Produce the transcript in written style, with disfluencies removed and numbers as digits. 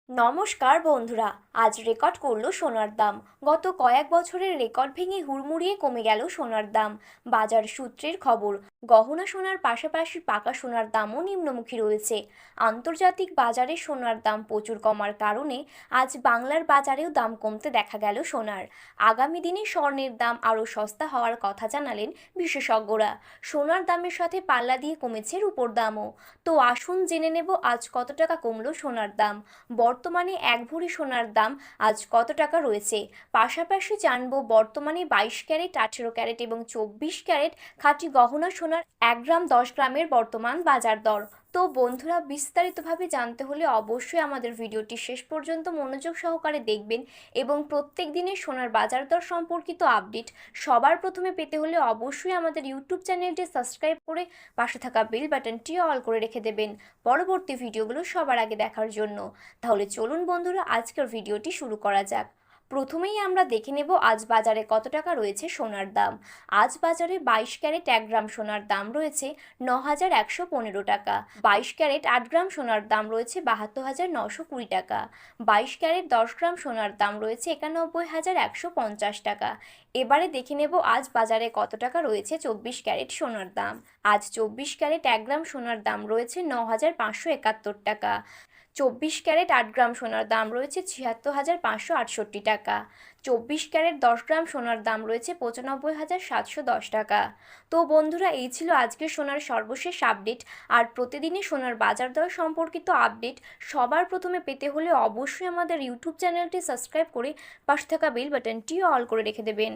নমস্কার বন্ধুরা। আজ রেকর্ড করলো সোনার দাম। গত কয়েক বছরের রেকর্ড ভেঙে হুড়মুড়িয়ে কমে গেল সোনার দাম। বাজার সূত্রের খবর, গহনা সোনার পাশাপাশি পাকা সোনার দামও নিম্নমুখী রয়েছে। আন্তর্জাতিক বাজারে সোনার দাম প্রচুর কমার কারণে আজ বাংলার বাজারেও দাম কমতে দেখা গেল সোনার। আগামী দিনে স্বর্ণের দাম আরও সস্তা হওয়ার কথা জানালেন বিশেষজ্ঞরা। সোনার দামের সাথে পাল্লা দিয়ে কমেছে রূপোর দামও। তো আসুন জেনে নেব আজ কত টাকা কমলো সোনার দাম। বর্তমানে এক ভরি সোনার দাম আজ কত টাকা রয়েছে, পাশাপাশি জানবো বর্তমানে 22 ক্যারেট, 18 ক্যারেট এবং 24 ক্যারেট খাঁটি গহনা সোনার 1 গ্রাম 10 গ্রামের বর্তমান বাজার দর। তো বন্ধুরা, বিস্তারিতভাবে জানতে হলে অবশ্যই আমাদের ভিডিওটি শেষ পর্যন্ত মনোযোগ সহকারে দেখবেন এবং প্রত্যেক দিনের সোনার বাজার দর সম্পর্কিত আপডেট সবার প্রথমে পেতে হলে অবশ্যই আমাদের ইউটিউব চ্যানেলটি সাবস্ক্রাইব করে পাশে থাকা বেল বাটনটি অল করে রেখে দেবেন পরবর্তী ভিডিওগুলো সবার আগে দেখার জন্য। তাহলে চলুন বন্ধুরা, আজকের ভিডিওটি শুরু করা যাক। প্রথমেই আমরা দেখে নেব আজ বাজারে কত টাকা রয়েছে সোনার দাম। আজ বাজারে 22 ক্যারেট 1 গ্রাম সোনার দাম রয়েছে 9,115 টাকা। 22 ক্যারেট 8 গ্রাম সোনার দাম রয়েছে 72,920 টাকা। 22 ক্যারেট 10 গ্রাম সোনার দাম রয়েছে 91,150 টাকা। এবারে দেখে নেব আজ বাজারে কত টাকা রয়েছে 24 ক্যারেট সোনার দাম। আজ 24 ক্যারেট 1 গ্রাম সোনার দাম রয়েছে 9,571 টাকা। 24 ক্যারেট 8 গ্রাম সোনার দাম রয়েছে 76,568 টাকা। 24 ক্যারেট 10 গ্রাম সোনার দাম রয়েছে 95,710 টাকা। তো বন্ধুরা, এই ছিল আজকের সোনার সর্বশেষ আপডেট। আর প্রতিদিনই সোনার বাজার দর সম্পর্কিত আপডেট সবার প্রথমে পেতে হলে অবশ্যই আমাদের ইউটিউব চ্যানেলটি সাবস্ক্রাইব করে পাশে থাকা বেল বাটনটিও অল করে রেখে দেবেন।